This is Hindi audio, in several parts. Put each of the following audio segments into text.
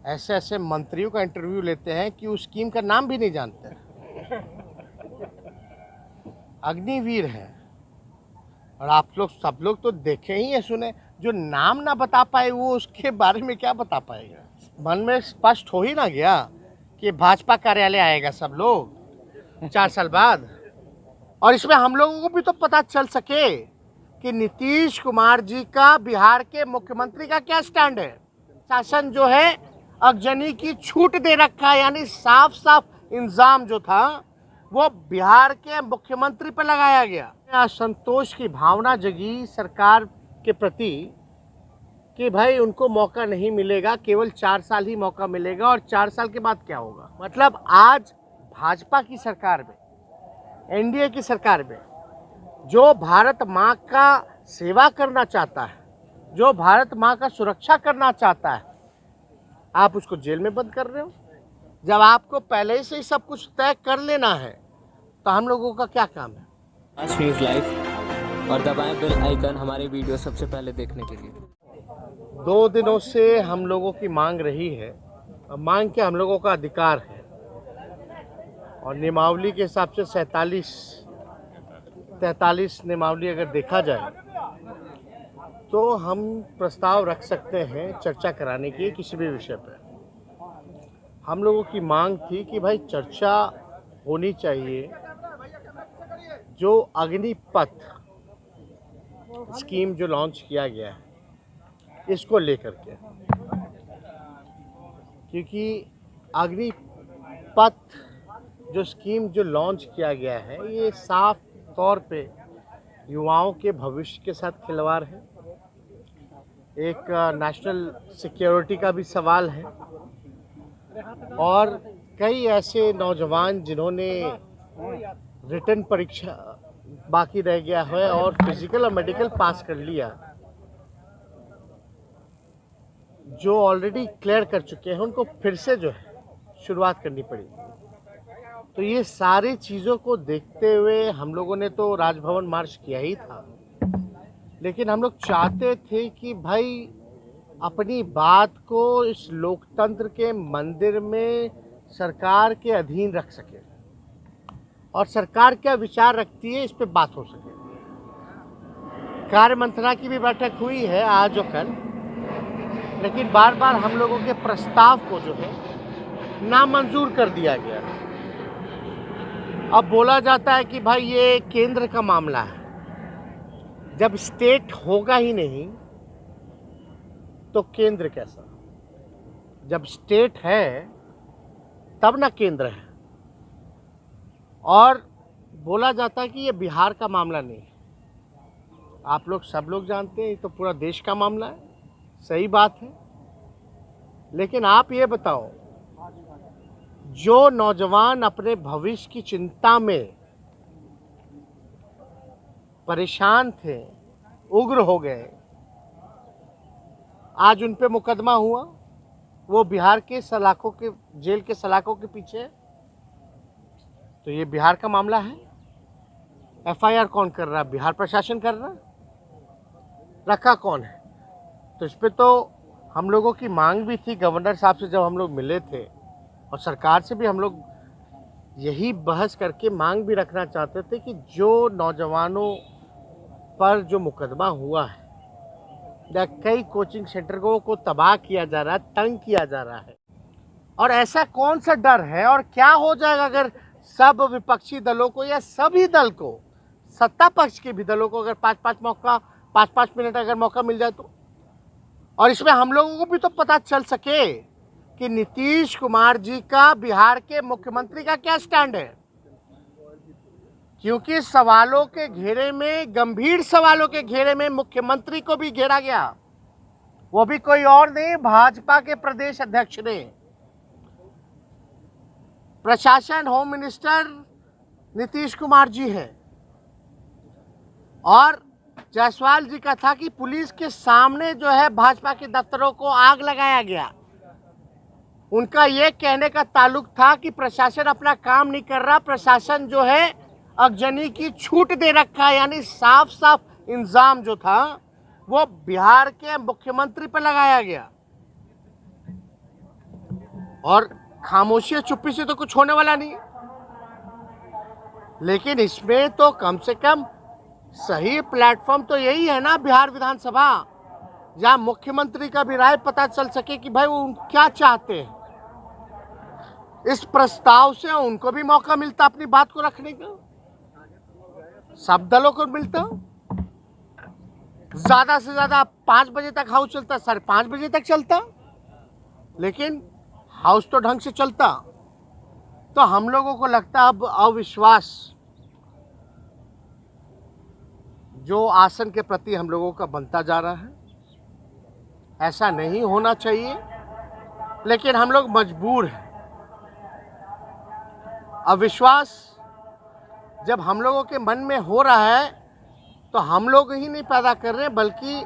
ऐसे ऐसे मंत्रियों का इंटरव्यू लेते हैं कि उस स्कीम का नाम भी नहीं जानते। अग्निवीर है, और आप लोग सब लोग तो देखे ही है, सुने। जो नाम ना बता पाए वो उसके बारे में क्या बता पाएगा। मन में स्पष्ट हो ही ना गया कि भाजपा कार्यालय आएगा सब लोग 4 साल बाद। और इसमें हम लोगों को भी तो पता चल सके कि नीतीश कुमार जी का बिहार के मुख्यमंत्री का क्या स्टैंड है। शासन जो है अगजनी की छूट दे रखा है, यानी साफ साफ इल्जाम जो था वो बिहार के मुख्यमंत्री पर लगाया गया। असंतोष की भावना जगी सरकार के प्रति कि भाई उनको मौका नहीं मिलेगा, केवल 4 साल ही मौका मिलेगा, और 4 साल के बाद क्या होगा। मतलब आज भाजपा की सरकार में, एनडीए की सरकार में जो भारत माँ का सेवा करना चाहता है, जो भारत माँ का सुरक्षा करना चाहता है, आप उसको जेल में बंद कर रहे हो। जब आपको पहले से ही सब कुछ तय कर लेना है तो हम लोगों का क्या काम है। आज न्यूज़ लाइव और दबाएं बेल आइकन हमारे वीडियो सबसे पहले देखने के लिए। 2 दिनों से हम लोगों की मांग रही है, और मांग के हम लोगों का अधिकार है, और नियमावली के हिसाब से 43 नियमावली अगर देखा जाए तो हम प्रस्ताव रख सकते हैं चर्चा कराने की किसी भी विषय पर। हम लोगों की मांग थी कि भाई चर्चा होनी चाहिए जो अग्निपथ स्कीम जो लॉन्च किया गया है इसको लेकर के, क्योंकि अग्निपथ जो स्कीम जो लॉन्च किया गया है ये साफ तौर पे युवाओं के भविष्य के साथ खिलवाड़ है। एक नेशनल सिक्योरिटी का भी सवाल है, और कई ऐसे नौजवान जिन्होंने रिटन परीक्षा बाकी रह गया है और फिजिकल और मेडिकल पास कर लिया, जो ऑलरेडी क्लियर कर चुके हैं, उनको फिर से जो है शुरुआत करनी पड़ेगी। तो ये सारी चीज़ों को देखते हुए हम लोगों ने तो राजभवन मार्च किया ही था, लेकिन हम लोग चाहते थे कि भाई अपनी बात को इस लोकतंत्र के मंदिर में सरकार के अधीन रख सके, और सरकार क्या विचार रखती है इस पे बात हो सके। कार्य मंत्रणा की भी बैठक हुई है आज और कल, लेकिन बार बार हम लोगों के प्रस्ताव को जो है नामंजूर कर दिया गया। अब बोला जाता है कि भाई ये केंद्र का मामला है। जब स्टेट होगा ही नहीं तो केंद्र कैसा। जब स्टेट है तब ना केंद्र है। और बोला जाता है कि ये बिहार का मामला नहीं है। आप लोग सब लोग जानते हैं ये तो पूरा देश का मामला है, सही बात है। लेकिन आप ये बताओ, जो नौजवान अपने भविष्य की चिंता में परेशान थे, उग्र हो गए, आज उन पे मुकदमा हुआ, वो बिहार के सलाखों के जेल के सलाखों के पीछे है। तो ये बिहार का मामला है। एफआईआर कौन कर रहा है? बिहार प्रशासन कर रहा है। रखा कौन है? तो इस पे तो हम लोगों की मांग भी थी। गवर्नर साहब से जब हम लोग मिले थे, और सरकार से भी हम लोग यही बहस करके मांग भी रखना चाहते थे कि जो नौजवानों पर जो मुकदमा हुआ है, या कई कोचिंग सेंटर को तबाह किया जा रहा है, तंग किया जा रहा है, और ऐसा कौन सा डर है और क्या हो जाएगा अगर सब विपक्षी दलों को या सभी दल को, सत्ता पक्ष के भी दलों को अगर 5-5 मिनट अगर मौका मिल जाए तो। और इसमें हम लोगों को भी तो पता चल सके कि नीतीश कुमार जी का बिहार के मुख्यमंत्री का क्या स्टैंड है, क्योंकि सवालों के घेरे में, गंभीर सवालों के घेरे में मुख्यमंत्री को भी घेरा गया। वो भी कोई और नहीं, भाजपा के प्रदेश अध्यक्ष ने। प्रशासन, होम मिनिस्टर नीतीश कुमार जी हैं, और जायसवाल जी का था कि पुलिस के सामने जो है भाजपा के दफ्तरों को आग लगाया गया। उनका ये कहने का ताल्लुक था कि प्रशासन अपना काम नहीं कर रहा, प्रशासन जो है अगजनी की छूट दे रखा है, यानी साफ साफ इल्जाम जो था वो बिहार के मुख्यमंत्री पर लगाया गया। और खामोशी और चुप्पी से तो कुछ होने वाला नहीं। लेकिन इसमें तो कम से कम सही प्लेटफॉर्म तो यही है ना, बिहार विधानसभा, जहां मुख्यमंत्री का भी राय पता चल सके कि भाई वो क्या चाहते हैं। इस प्रस्ताव से उनको भी मौका मिलता अपनी बात को रखने का, सब दलों को मिलता। ज्यादा से ज्यादा 5 बजे तक हाउस चलता, 5:30 बजे तक चलता, लेकिन हाउस तो ढंग से चलता। तो हम लोगों को लगता अब अविश्वास जो आसन के प्रति हम लोगों का बनता जा रहा है, ऐसा नहीं होना चाहिए। लेकिन हम लोग मजबूर हैं। अविश्वास जब हम लोगों के मन में हो रहा है तो हम लोग ही नहीं पैदा कर रहे, बल्कि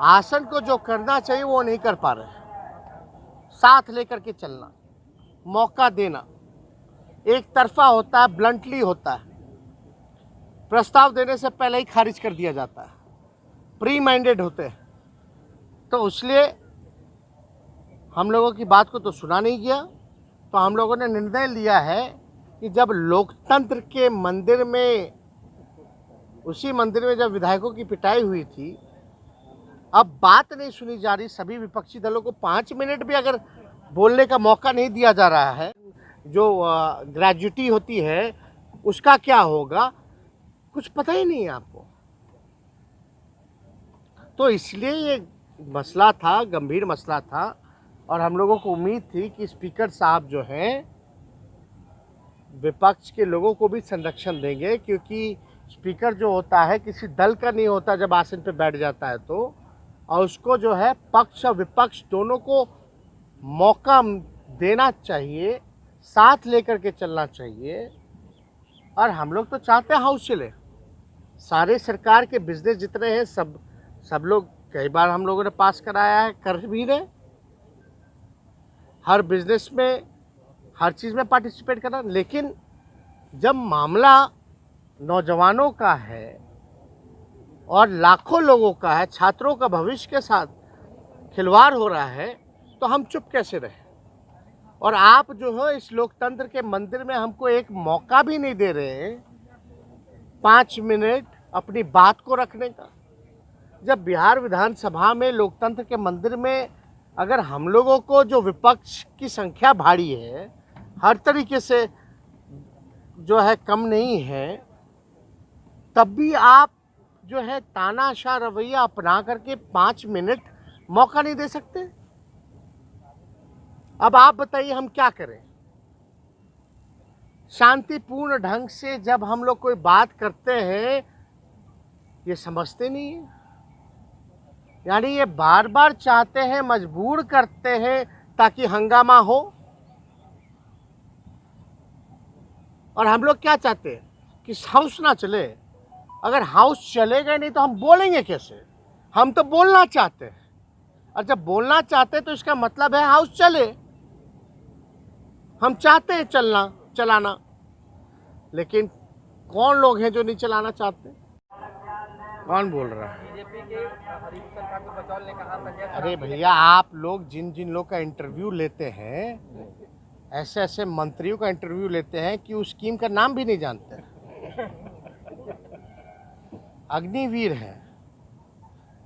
आसन को जो करना चाहिए वो नहीं कर पा रहे। साथ लेकर के चलना, मौका देना एक तरफा होता है, ब्लंटली होता है। प्रस्ताव देने से पहले ही खारिज कर दिया जाता है, प्री माइंडेड होते हैं। तो इसलिए हम लोगों की बात को तो सुना नहीं गया। तो हम लोगों ने निर्णय लिया है कि जब लोकतंत्र के मंदिर में, उसी मंदिर में जब विधायकों की पिटाई हुई थी, अब बात नहीं सुनी जा रही, सभी विपक्षी दलों को 5 मिनट भी अगर बोलने का मौका नहीं दिया जा रहा है, जो ग्रेजुटी होती है उसका क्या होगा, कुछ पता ही नहीं है आपको। तो इसलिए ये मसला था, गंभीर मसला था, और हम लोगों को उम्मीद थी कि स्पीकर साहब जो हैं विपक्ष के लोगों को भी संरक्षण देंगे, क्योंकि स्पीकर जो होता है किसी दल का नहीं होता जब आसन पे बैठ जाता है तो, और उसको जो है पक्ष और विपक्ष दोनों को मौका देना चाहिए, साथ लेकर के चलना चाहिए। और हम लोग तो चाहते हैं हाउस चले, सारे सरकार के बिजनेस जितने हैं सब लोग, कई बार हम लोगों ने पास कराया है, कर भी रहे। हर बिजनेस में, हर चीज़ में पार्टिसिपेट करना। लेकिन जब मामला नौजवानों का है और लाखों लोगों का है, छात्रों का भविष्य के साथ खिलवाड़ हो रहा है, तो हम चुप कैसे रहे। और आप जो है इस लोकतंत्र के मंदिर में हमको एक मौका भी नहीं दे रहे 5 मिनट अपनी बात को रखने का। जब बिहार विधानसभा में लोकतंत्र के मंदिर में अगर हम लोगों को, जो विपक्ष की संख्या भारी है, हर तरीके से जो है कम नहीं है, तब भी आप जो है तानाशाह रवैया अपना करके 5 मिनट मौका नहीं दे सकते। अब आप बताइए हम क्या करें। शांतिपूर्ण ढंग से जब हम लोग कोई बात करते हैं, ये समझते नहीं है। यानी ये बार बार चाहते हैं, मजबूर करते हैं ताकि हंगामा हो। और हम लोग क्या चाहते हैं कि हाउस ना चले। अगर हाउस चलेगा नहीं तो हम बोलेंगे कैसे। हम तो बोलना चाहते हैं, और जब बोलना चाहते हैं तो इसका मतलब है हाउस चले। हम चाहते हैं चलाना, लेकिन कौन लोग हैं जो नहीं चलाना चाहते। कौन बोल रहा है? बीजेपी के हरीश ठाकुर बचौल ने कहा संजय। अरे भैया, आप लोग जिन लोग का इंटरव्यू लेते हैं, ऐसे मंत्रियों का इंटरव्यू लेते हैं कि उस स्कीम का नाम भी नहीं जानते। अग्निवीर है,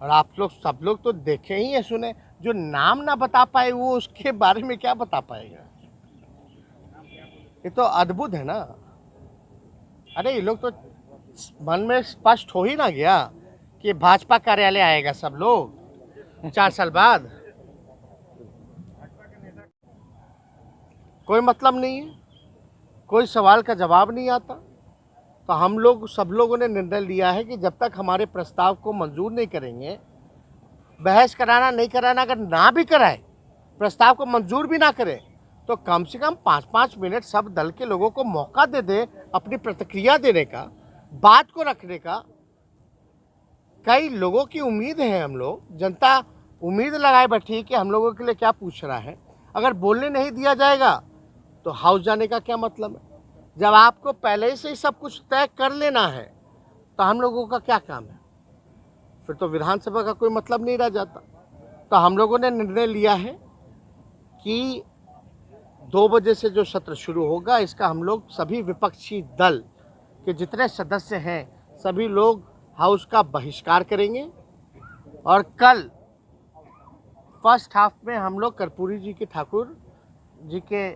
और आप लोग सब लोग तो देखे ही है, सुने। जो नाम ना बता पाए वो उसके बारे में क्या बता पाएगा। ये तो अद्भुत है ना। अरे ये लोग तो मन में स्पष्ट हो ही ना गया कि भाजपा कार्यालय आएगा सब लोग 4 साल बाद। कोई मतलब नहीं है, कोई सवाल का जवाब नहीं आता। तो हम लोग, सब लोगों ने निर्णय लिया है कि जब तक हमारे प्रस्ताव को मंजूर नहीं करेंगे, बहस कराना नहीं कराना, अगर ना भी कराए, प्रस्ताव को मंजूर भी ना करें, तो कम से कम 5-5 मिनट सब दल के लोगों को मौका दे दे अपनी प्रतिक्रिया देने का, बात को रखने का। कई लोगों की उम्मीद है, हम लोग, जनता उम्मीद लगाए बैठी है कि हम लोगों के लिए क्या पूछ रहा है। अगर बोलने नहीं दिया जाएगा तो हाउस जाने का क्या मतलब है। जब आपको पहले से ही सब कुछ तय कर लेना है तो हम लोगों का क्या काम है। फिर तो विधानसभा का कोई मतलब नहीं रह जाता। तो हम लोगों ने निर्णय लिया है कि 2 बजे से जो सत्र शुरू होगा, इसका हम लोग सभी विपक्षी दल के जितने सदस्य हैं सभी लोग हाउस का बहिष्कार करेंगे और कल फर्स्ट हाफ में हम लोग कर्पूरी जी के ठाकुर जी के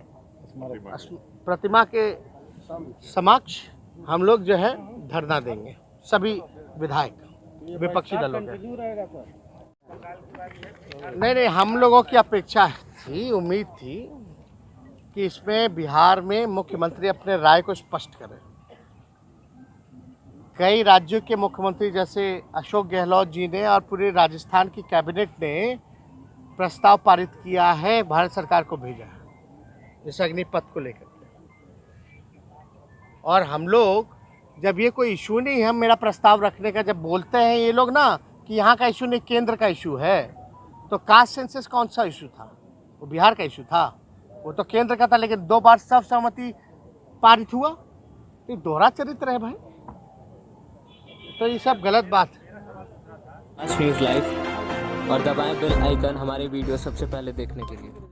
प्रतिमा के समक्ष हम लोग जो है धरना देंगे, सभी विधायक विपक्षी दलों के। नहीं, हम लोगों की अपेक्षा थी, उम्मीद थी कि इसमें बिहार में मुख्यमंत्री अपने राय को स्पष्ट करें। कई राज्यों के मुख्यमंत्री जैसे अशोक गहलोत जी ने और पूरे राजस्थान की कैबिनेट ने प्रस्ताव पारित किया है, भारत सरकार को भेजा है इस अग्निपथ को लेकर। और हम लोग जब ये कोई इशू नहीं है, हम मेरा प्रस्ताव रखने का जब बोलते हैं ये लोग ना कि यहाँ का इशू नहीं केंद्र का इशू है, तो कास्ट सेंसस कौन सा इशू था? वो बिहार का इशू था, वो तो केंद्र का था, लेकिन 2 बार सर्वसम्मति पारित हुआ। तो दोहरा चरित्र है भाई, तो ये सब गलत बात है। न्यूज़ लाइव और दबाएं बेल आइकन हमारे वीडियो सबसे पहले देखने के लिए।